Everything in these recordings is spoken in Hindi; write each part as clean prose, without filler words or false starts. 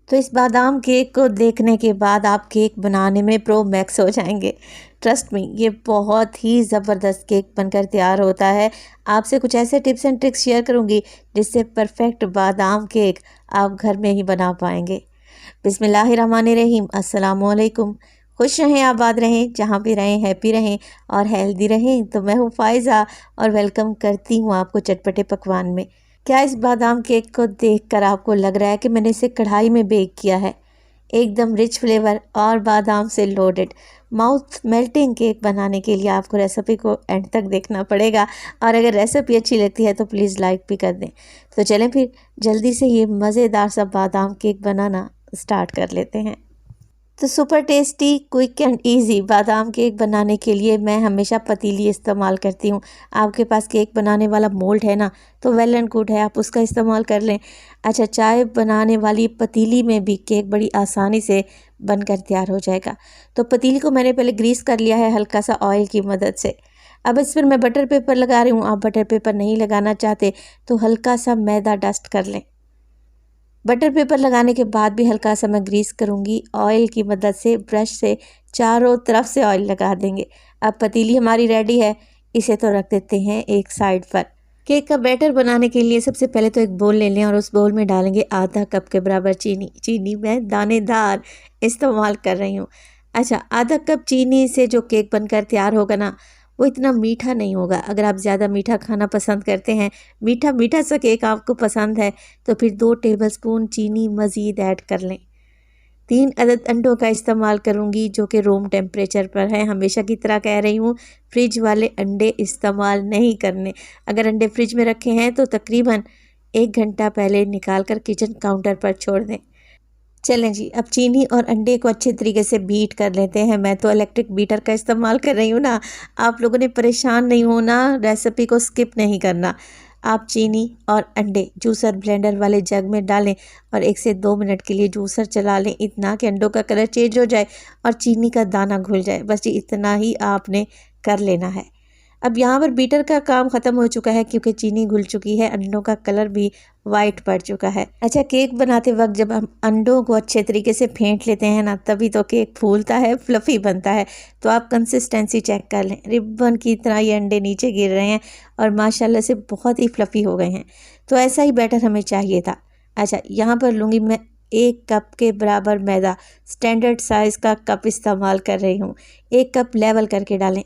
तो इस बादाम केक को देखने के बाद आप केक बनाने में प्रो मैक्स हो जाएंगे। ट्रस्ट मी, ये बहुत ही ज़बरदस्त केक बनकर तैयार होता है। आपसे कुछ ऐसे टिप्स एंड ट्रिक्स शेयर करूँगी जिससे परफेक्ट बादाम केक आप घर में ही बना पाएंगे। बिस्मिल्लाहिर्रहमानिर्रहीम, अस्सलामुअलैकुम। खुश रहें, आबाद रहें, जहाँ भी रहें हैप्पी रहें और हेल्दी रहें। तो मैं हूँ फ़ाइज़ा और वेलकम करती हूँ आपको चटपटे पकवान में। क्या इस बादाम केक को देखकर आपको लग रहा है कि मैंने इसे कढ़ाई में बेक किया है? एकदम रिच फ्लेवर और बादाम से लोडेड माउथ मेल्टिंग केक बनाने के लिए आपको रेसिपी को एंड तक देखना पड़ेगा। और अगर रेसिपी अच्छी लगती है तो प्लीज़ लाइक भी कर दें। तो चलें फिर जल्दी से ये मज़ेदार सा बादाम केक बनाना स्टार्ट कर लेते हैं। तो super tasty, quick and easy बादाम केक बनाने के लिए मैं हमेशा पतीली इस्तेमाल करती हूँ। आपके पास केक बनाने वाला मोल्ड है ना, तो वेल एंड गुड है, आप उसका इस्तेमाल कर लें। अच्छा, चाय बनाने वाली पतीली में भी केक बड़ी आसानी से बनकर तैयार हो जाएगा। तो पतीली को मैंने पहले ग्रीस कर लिया है हल्का सा ऑयल की मदद से। अब इस पर मैं बटर पेपर लगा रही हूँ। आप बटर पेपर नहीं लगाना चाहते तो हल्का सा मैदा डस्ट कर लें। बटर पेपर लगाने के बाद भी हल्का सा मैं ग्रीस करूँगी ऑयल की मदद से। ब्रश से चारों तरफ से ऑयल लगा देंगे। अब पतीली हमारी रेडी है, इसे तो रख देते हैं एक साइड पर। केक का बैटर बनाने के लिए सबसे पहले तो एक बोल ले लें और उस बोल में डालेंगे आधा कप के बराबर चीनी। चीनी मैं दानेदार इस्तेमाल कर रही हूँ। अच्छा, आधा कप चीनी से जो केक बनकर तैयार होगा ना, वो इतना मीठा नहीं होगा। अगर आप ज़्यादा मीठा खाना पसंद करते हैं, मीठा मीठा सा केक आपको पसंद है, तो फिर 2 टेबलस्पून चीनी मज़ीद ऐड कर लें। 3 अदद अंडों का इस्तेमाल करूंगी जो कि रूम टेम्परेचर पर है। हमेशा की तरह कह रही हूँ, फ्रिज वाले अंडे इस्तेमाल नहीं करने। अगर अंडे फ्रिज में रखे हैं तो तकरीबन 1 घंटा पहले निकाल कर किचन काउंटर पर छोड़ दें। चलें जी, अब चीनी और अंडे को अच्छे तरीके से बीट कर लेते हैं। मैं तो इलेक्ट्रिक बीटर का इस्तेमाल कर रही हूँ ना। आप लोगों ने परेशान नहीं होना, रेसिपी को स्किप नहीं करना। आप चीनी और अंडे जूसर ब्लेंडर वाले जग में डालें और 1 से 2 मिनट के लिए जूसर चला लें, इतना कि अंडों का कलर चेंज हो जाए और चीनी का दाना घुल जाए। बस जी इतना ही आपने कर लेना है। अब यहाँ पर बीटर का काम ख़त्म हो चुका है क्योंकि चीनी घुल चुकी है, अंडों का कलर भी वाइट पड़ चुका है। अच्छा, केक बनाते वक्त जब हम अंडों को अच्छे तरीके से फेंट लेते हैं ना, तभी तो केक फूलता है, फ्लफ़ी बनता है। तो आप कंसिस्टेंसी चेक कर लें। रिबन की तरह ये अंडे नीचे गिर रहे हैं और माशाल्लाह से बहुत ही फ्लफ़ी हो गए हैं। तो ऐसा ही बैटर हमें चाहिए था। अच्छा, यहाँ पर लूँगी मैं 1 कप के बराबर मैदा। स्टैंडर्ड साइज़ का कप इस्तेमाल कर रही हूँ। 1 कप लेवल करके डालें।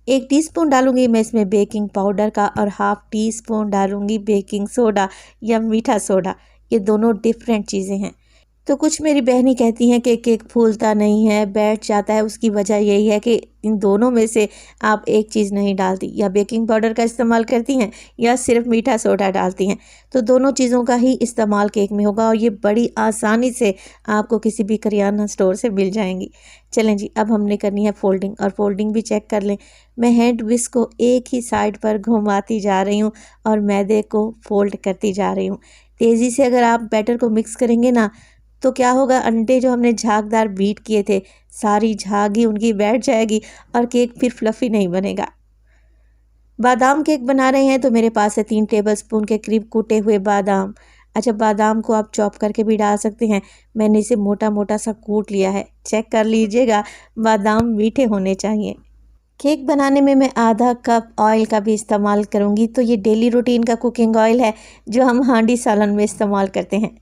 1 टीस्पून डालूंगी मैं इसमें बेकिंग पाउडर का और हाफ़ टी स्पून डालूंगी बेकिंग सोडा या मीठा सोडा। ये दोनों डिफरेंट चीज़ें हैं। तो कुछ मेरी बहनें कहती हैं कि केक फूलता नहीं है, बैठ जाता है। उसकी वजह यही है कि इन दोनों में से आप एक चीज़ नहीं डालती, या बेकिंग पाउडर का इस्तेमाल करती हैं या सिर्फ मीठा सोडा डालती हैं। तो दोनों चीज़ों का ही इस्तेमाल केक में होगा और ये बड़ी आसानी से आपको किसी भी करियाना स्टोर से मिल जाएंगी। चलें जी, अब हमने करनी है फोल्डिंग, और फोल्डिंग भी चेक कर लें। मैं हैंड विस्क को एक ही साइड पर घुमाती जा रही हूँ और मैदे को फोल्ड करती जा रही हूँ। तेज़ी से अगर आप बैटर को मिक्स करेंगे ना, तो क्या होगा, अंडे जो हमने झागदार बीट किए थे, सारी झाग ही उनकी बैठ जाएगी और केक फिर फ्लफ़ी नहीं बनेगा। बादाम केक बना रहे हैं तो मेरे पास है 3 टेबलस्पून के करीब कूटे हुए बादाम। अच्छा, बादाम को आप चॉप करके भी डाल सकते हैं। मैंने इसे मोटा मोटा सा कूट लिया है। चेक कर लीजिएगा, बादाम मीठे होने चाहिए। केक बनाने में मैं आधा कप ऑयल का भी इस्तेमाल करूंगी। तो ये डेली रूटीन का कुकिंग ऑयल है जो हम हांडी सालन में इस्तेमाल करते हैं।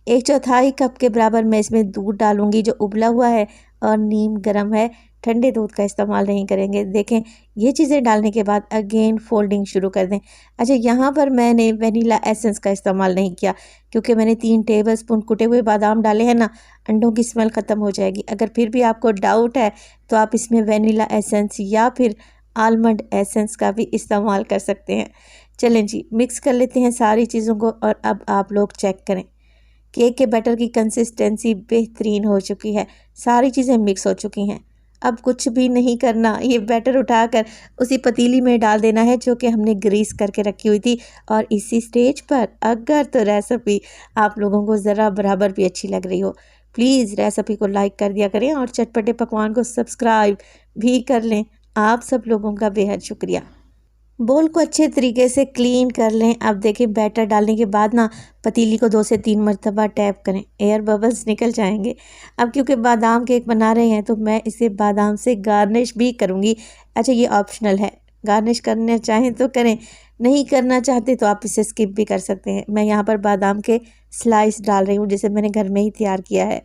1/4 कप के बराबर मैं इसमें दूध डालूंगी जो उबला हुआ है और नीम गर्म है। ठंडे दूध का इस्तेमाल नहीं करेंगे। देखें, ये चीज़ें डालने के बाद अगेन फोल्डिंग शुरू कर दें। अच्छा, यहाँ पर मैंने वनीला एसेंस का इस्तेमाल नहीं किया क्योंकि मैंने 3 टेबलस्पून कुटे हुए बादाम डाले हैं ना, अंडों की स्मेल ख़त्म हो जाएगी। अगर फिर भी आपको डाउट है तो आप इसमें वनीला एसेंस या फिर आलमंड एसेंस का भी इस्तेमाल कर सकते हैं। चलें जी, मिक्स कर लेते हैं सारी चीज़ों को और अब आप लोग चेक करें। केक के बैटर की कंसिस्टेंसी बेहतरीन हो चुकी है, सारी चीज़ें मिक्स हो चुकी हैं। अब कुछ भी नहीं करना, ये बैटर उठाकर उसी पतीली में डाल देना है जो कि हमने ग्रीस करके रखी हुई थी। और इसी स्टेज पर अगर तो रेसिपी आप लोगों को ज़रा बराबर भी अच्छी लग रही हो, प्लीज़ रेसिपी को लाइक कर दिया करें और चटपटे पकवान को सब्सक्राइब भी कर लें। आप सब लोगों का बेहद शुक्रिया। बोल को अच्छे तरीके से क्लीन कर लें। अब देखिए बैटर डालने के बाद ना पतीली को 2 से 3 मरतबा टैप करें, एयर बबल्स निकल जाएंगे। अब क्योंकि बादाम केक बना रहे हैं तो मैं इसे बादाम से गार्निश भी करूँगी। अच्छा, ये ऑप्शनल है, गार्निश करना चाहें तो करें, नहीं करना चाहते तो आप इसे स्किप भी कर सकते हैं। मैं यहाँ पर बादाम के स्लाइस डाल रही हूँ जिसे मैंने घर में ही तैयार किया है।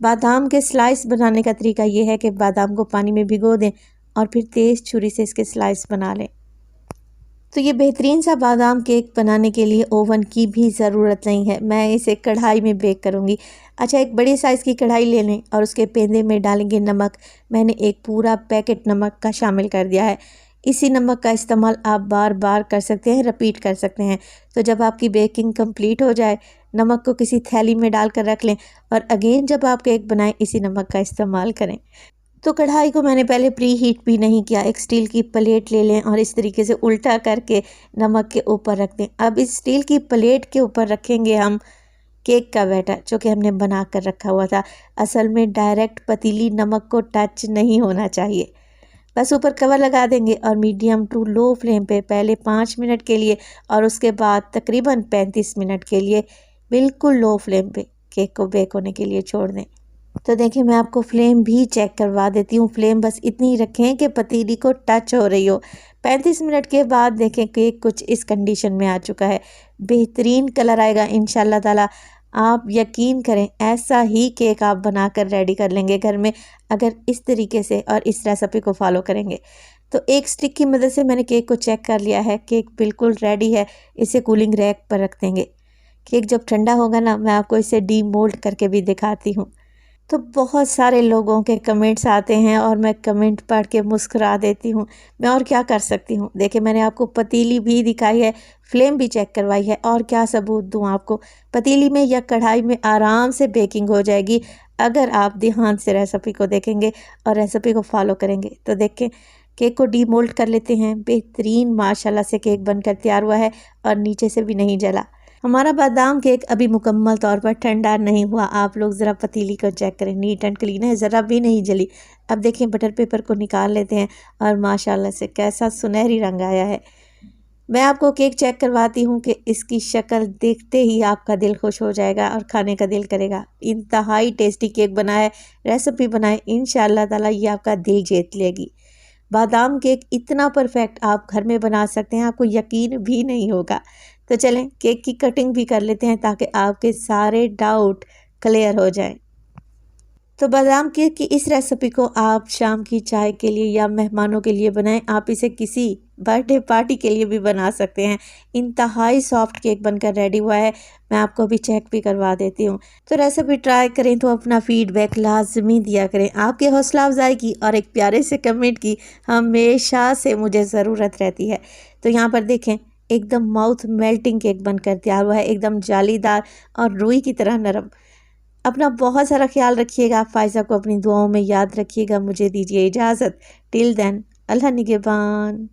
बादाम के स्लाइस बनाने का तरीका ये है कि बादाम को पानी में भिगो दें और फिर तेज़ छुरी से इसके स्लाइस बना लें। तो ये बेहतरीन सा बादाम केक बनाने के लिए ओवन की भी ज़रूरत नहीं है, मैं इसे कढ़ाई में बेक करूँगी। अच्छा, एक बड़ी साइज़ की कढ़ाई ले लें और उसके पेंदे में डालेंगे नमक। मैंने एक पूरा पैकेट नमक का शामिल कर दिया है। इसी नमक का इस्तेमाल आप बार बार कर सकते हैं, रिपीट कर सकते हैं। तो जब आपकी बेकिंग कंप्लीट हो जाए, नमक को किसी थैली में डालकर रख लें और अगेन जब आप केक बनाएं इसी नमक का इस्तेमाल करें। तो कढ़ाई को मैंने पहले प्री हीट भी नहीं किया। एक स्टील की प्लेट ले लें और इस तरीके से उल्टा करके नमक के ऊपर रख दें। अब इस स्टील की प्लेट के ऊपर रखेंगे हम केक का बैटर जो कि हमने बना कर रखा हुआ था। असल में डायरेक्ट पतीली नमक को टच नहीं होना चाहिए। बस ऊपर कवर लगा देंगे और मीडियम टू लो फ्लेम पे पहले 5 मिनट के लिए और उसके बाद तकरीबन 35 मिनट के लिए बिल्कुल लो फ्लेम पे केक को बेक होने के लिए छोड़ दें। तो देखिए मैं आपको फ्लेम भी चेक करवा देती हूँ। फ्लेम बस इतनी ही रखें कि पतीली को टच हो रही हो। 35 मिनट के बाद देखें केक कुछ इस कंडीशन में आ चुका है। बेहतरीन कलर आएगा इंशाल्लाह ताला। आप यकीन करें ऐसा ही केक आप बनाकर रेडी कर लेंगे घर में अगर इस तरीके से और इस रेसिपी को फॉलो करेंगे। तो एक स्टिक की मदद से मैंने केक को चेक कर लिया है। केक बिल्कुल रेडी है। इसे कूलिंग रैक पर रख देंगे। केक जब ठंडा होगा ना मैं आपको इसे डीमोल्ड करके भी दिखाती हूँ। तो बहुत सारे लोगों के कमेंट्स आते हैं और मैं कमेंट पढ़ के मुस्कुरा देती हूँ। मैं और क्या कर सकती हूँ। देखिए मैंने आपको पतीली भी दिखाई है, फ्लेम भी चेक करवाई है और क्या सबूत दूँ आपको। पतीली में या कढ़ाई में आराम से बेकिंग हो जाएगी अगर आप ध्यान से रेसिपी को देखेंगे और रेसिपी को फॉलो करेंगे। तो देखें केक को डीमोल्ड कर लेते हैं। बेहतरीन माशाल्लाह से केक बनकर तैयार हुआ है और नीचे से भी नहीं जला। हमारा बादाम केक अभी मुकम्मल तौर पर ठंडा नहीं हुआ। आप लोग ज़रा पतीली को चेक करें, नीट एंड क्लीन है, ज़रा भी नहीं जली। अब देखिए बटर पेपर को निकाल लेते हैं और माशाल्लाह से कैसा सुनहरी रंग आया है। मैं आपको केक चेक करवाती हूँ कि इसकी शक्ल देखते ही आपका दिल खुश हो जाएगा और खाने का दिल करेगा। इंतहाई टेस्टी केक बना है। रेसिपी बनाए इंशाल्लाह ताला ये आपका दिल जीत लेगी। बादाम केक इतना परफेक्ट आप घर में बना सकते हैं, आपको यकीन भी नहीं होगा। तो चलें केक की कटिंग भी कर लेते हैं ताकि आपके सारे डाउट क्लियर हो जाएं। तो बादाम केक की इस रेसिपी को आप शाम की चाय के लिए या मेहमानों के लिए बनाएं। आप इसे किसी बर्थडे पार्टी के लिए भी बना सकते हैं। इंतहाई सॉफ्ट केक बनकर रेडी हुआ है। मैं आपको अभी चेक भी करवा देती हूँ। तो रेसिपी ट्राई करें तो अपना फीडबैक लाजमी दिया करें। आपके हौसला अफजाई की और एक प्यारे से कमेंट की हमेशा से मुझे ज़रूरत रहती है। तो यहाँ पर देखें एकदम माउथ मेल्टिंग केक बनकर तैयार हुआ है, एकदम जालीदार और रुई की तरह नरम। अपना बहुत सारा ख्याल रखिएगा। फ़ायज़ा को अपनी दुआओं में याद रखिएगा। मुझे दीजिए इजाज़त। टिल देन अल्लाह निगहबान।